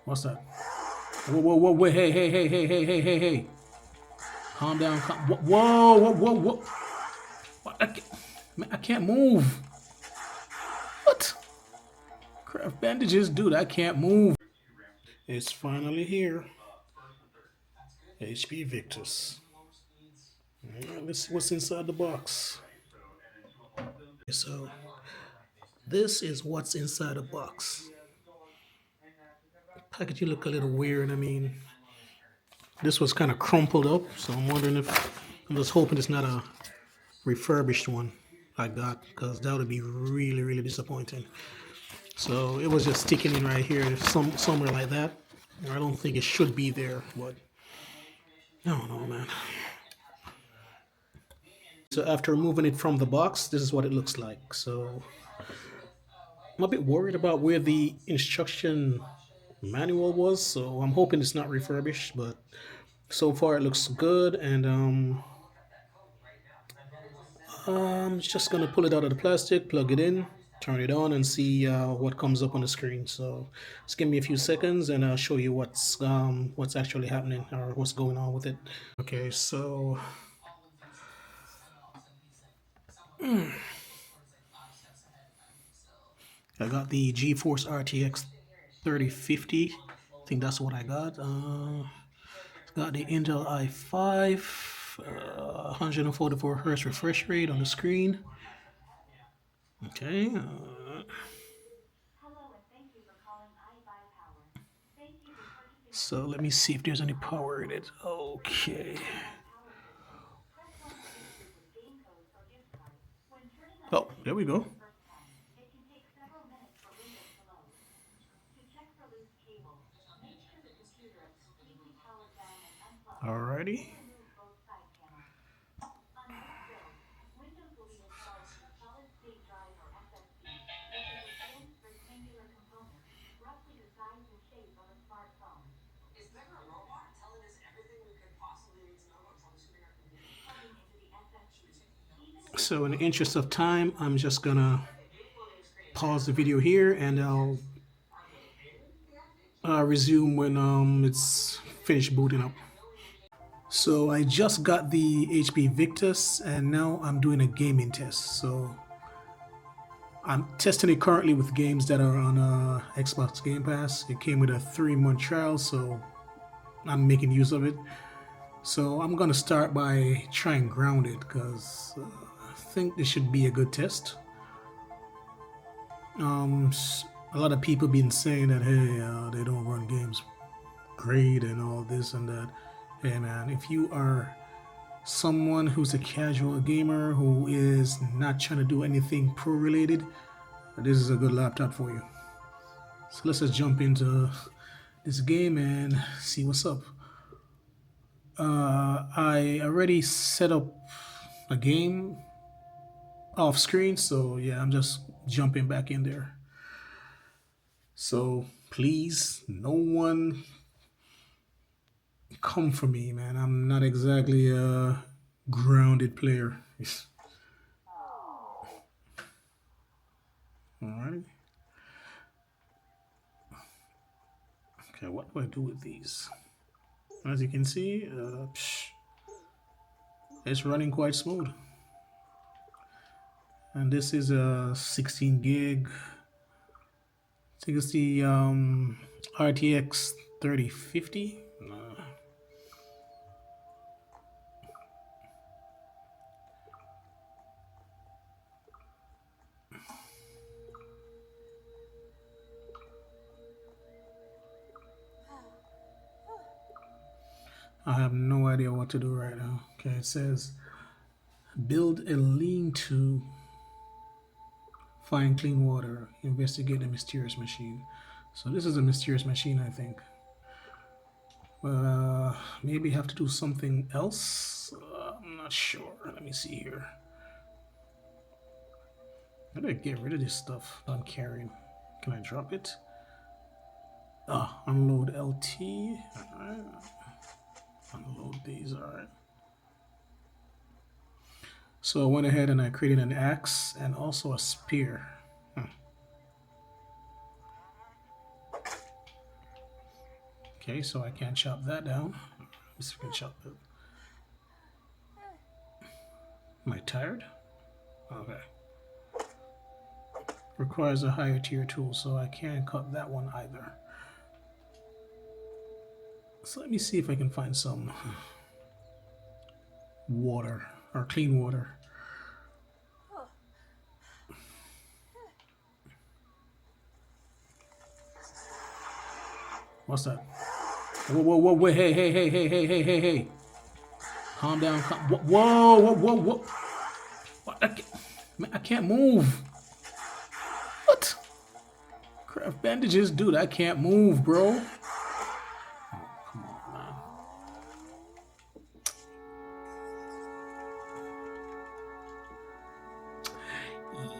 What's that? Whoa, whoa, whoa, wait, hey, hey, hey, hey, hey, hey, hey, hey. Calm down, whoa, whoa, whoa, whoa. What? Man, I can't move. What? Craft bandages, dude, I can't move. It's finally here. HP Victus. Let's see what's inside the box. So, this is what's inside the box. Packaging look a little weird. I mean, this was kind of crumpled up, so I'm wondering if I'm just hoping it's not a refurbished one like that, because that would be really, really disappointing. So it was just sticking in right here, somewhere like that. I don't think it should be there, but I don't know, man. So after removing it from the box, this is what it looks like. So I'm a bit worried about where the instruction manual was, so I'm hoping it's not refurbished, but so far it looks good. And I'm just gonna pull it out of the plastic, plug it in, turn it on, and see what comes up on the screen. So just give me a few seconds, and I'll show you what's actually happening or what's going on with it. Okay, so I got the GeForce RTX 3050. I think that's what I got. Got the Intel i5, 144 hertz refresh rate on the screen. Okay. So let me see if there's any power in it. Okay. Oh, there we go. Alrighty. So in the interest of time, I'm just gonna pause the video here, and I'll resume when it's finished booting up. So I just got the HP Victus, and now I'm doing a gaming test. So I'm testing it currently with games that are on Xbox Game Pass. It came with a 3-month trial, so I'm making use of it. So I'm gonna start by trying Grounded, because I think this should be a good test. A lot of people been saying that, hey, they don't run games great and all this and that. Hey man, if you are someone who's a casual gamer who is not trying to do anything pro related, this is a good laptop for you. So let's just jump into this game and see what's up. I already set up a game off screen, so yeah, I'm just jumping back in there. So please, no one come for me, man. I'm not exactly a grounded player. Alright. Okay, what do I do with these? As you can see, it's running quite smooth. And this is a 16 gig. I think it's the RTX 3050. I have no idea what to do right now. Okay, it says build a lean-to, find clean water, investigate a mysterious machine. So this is a mysterious machine, I think. Maybe have to do something else. I'm not sure. Let me see here. How do I get rid of this stuff I'm carrying? Can I drop it? Unload LT. Alright. Unload these, alright. So I went ahead and I created an axe and also a spear. Okay, so I can't chop that down. Let's see if I can chop it. Am I tired? Okay. Requires a higher tier tool, so I can't cut that one either. So let me see if I can find some water or clean water. What's that? Whoa, whoa, whoa, wait, hey, hey, hey, hey, hey, hey, hey, hey. Calm down, whoa, whoa, whoa, whoa. What? I can't move. What? Craft bandages? Dude, I can't move, bro. Oh, come on, man.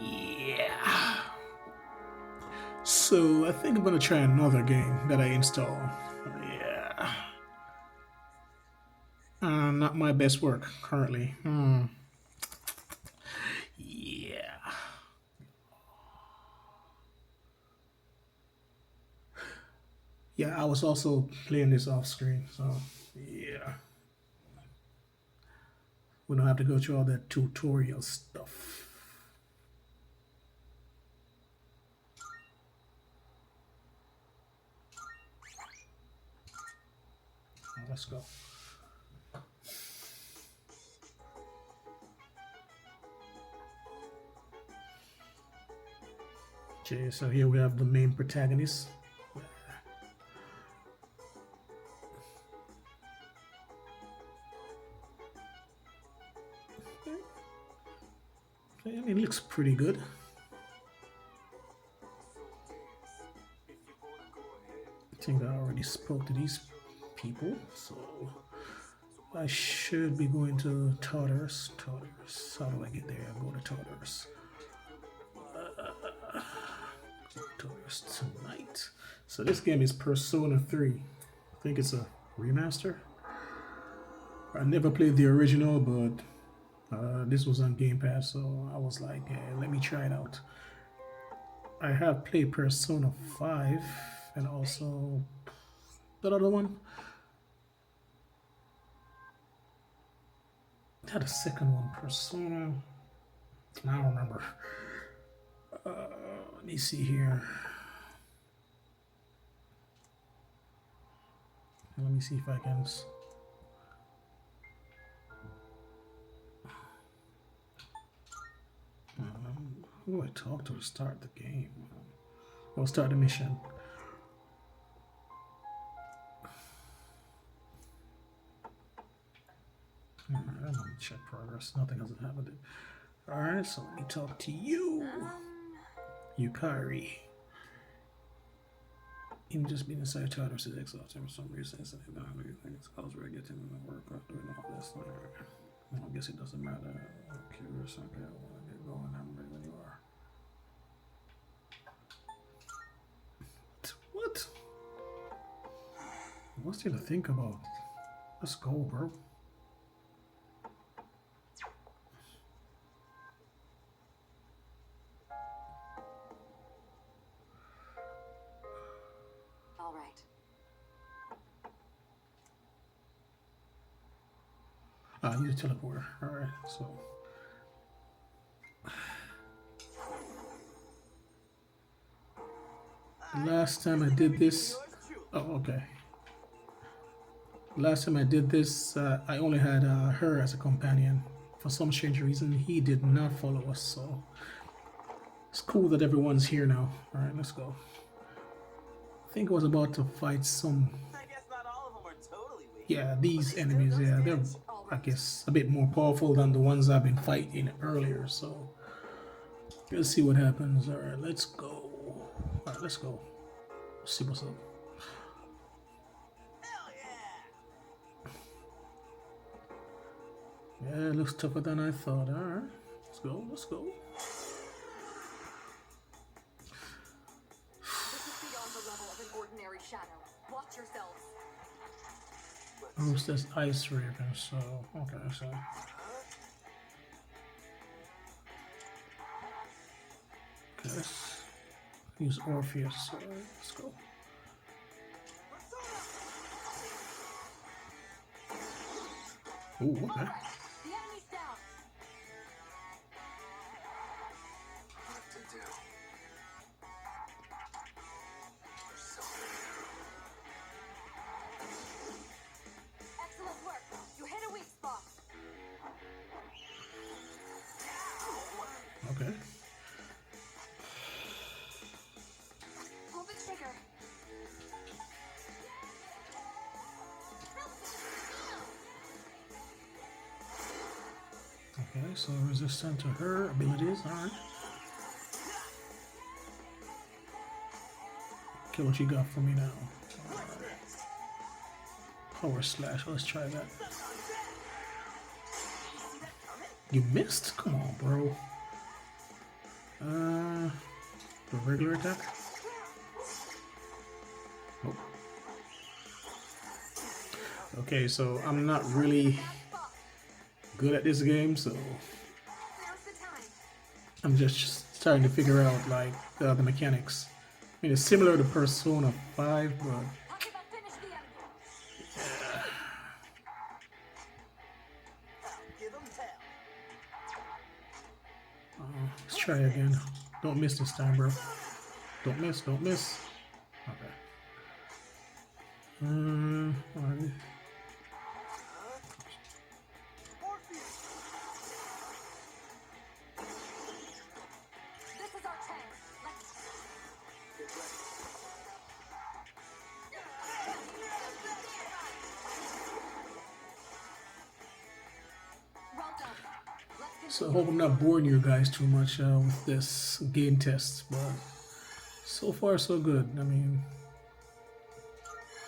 Yeah. So I think I'm gonna try another game that I installed. Yeah. Not my best work currently. Yeah. Yeah, I was also playing this off screen, so yeah. We don't have to go through all that tutorial stuff. Let's go. Okay, so here we have the main protagonist. Okay, I mean, it looks pretty good. I think I already spoke to these people, so I should be going to Tartarus. Tartarus. How do I get there? I go to Tartarus. Tartarus tonight. So this game is Persona 3. I think it's a remaster. I never played the original, but this was on Game Pass, so I was like, hey, let me try it out. I have played Persona 5 and also that other one. I had a second one, Persona. I don't remember. Let me see here. Let me see if I can. Who do I talk to start the game? Or start the mission? Alright, let me check progress. Nothing hasn't happened. Alright, so let me talk to you. Yukari. Him just being inside Tartarus is exhausting for some reason. It's cause we're getting work doing all this. I guess it doesn't matter. I'm curious. Okay, I want to get going. I'm ready when you are. What? What's there to think about? Let's go, bro. All right. Use a teleporter. Alright, so. Last time I did this. Oh, okay. Last time I did this, I only had her as a companion. For some strange reason, he did not follow us, so. It's cool that everyone's here now. Alright, let's go. I think I was about to fight some. I guess not all of them are totally weak. Yeah, these enemies, yeah, they're, I guess, a bit more powerful than the ones I've been fighting earlier, so. Let's see what happens. Alright, let's go. Alright, let's go. See what's up. Hell yeah! Yeah, it looks tougher than I thought. Alright, let's go, let's go. This is beyond the level of an ordinary shadow. Watch yourselves. Oh, it says Ice Raven, so, okay, so. Okay, let's use Orpheus, so let's go. Ooh, okay. The enemy's down. What to do? There's so Excellent work. You hit a weak spot. Okay. Pull the trigger. Okay, so resistant to her abilities, alright. Okay, what you got for me now? Power slash, let's try that. You missed? Come on, bro. The regular attack? Nope. Okay, so I'm not really good at this game, so Now's the time. I'm just trying to figure out like the mechanics. I mean, it's similar to Persona 5, but Talk about finish the enemy. give them hell. let's try again. Don't miss this time, bro. Don't miss, don't miss. Okay. Alright. This is our chance. Let's well done. Let's continue. So I hope I'm not boring you guys too much with this game test, but so far so good. I mean,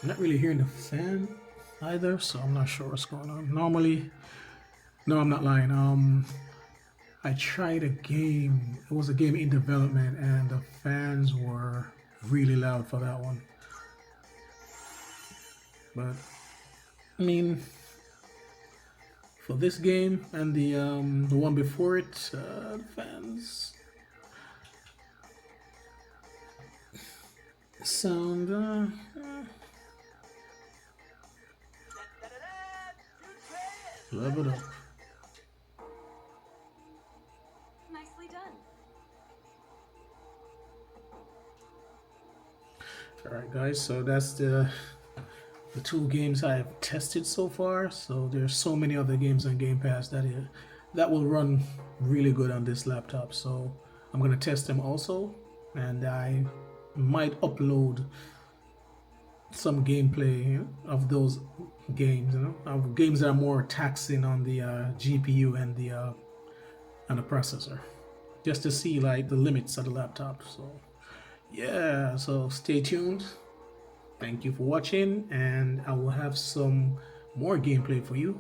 I'm not really hearing the fan either, so I'm not sure what's going on. Normally, no, I'm not lying. I tried a game. It was a game in development, and the fans were really loud for that one. But I mean, for this game and the one before it, the fans sound level up. Nicely done. All right, guys. So that's the two games I have tested so far. So there's so many other games on Game Pass that will run really good on this laptop. So I'm gonna test them also, and I might upload some gameplay of those games. Of games that are more taxing on the GPU and the processor, just to see like the limits of the laptop. So yeah, so stay tuned. Thank you for watching, and I will have some more gameplay for you.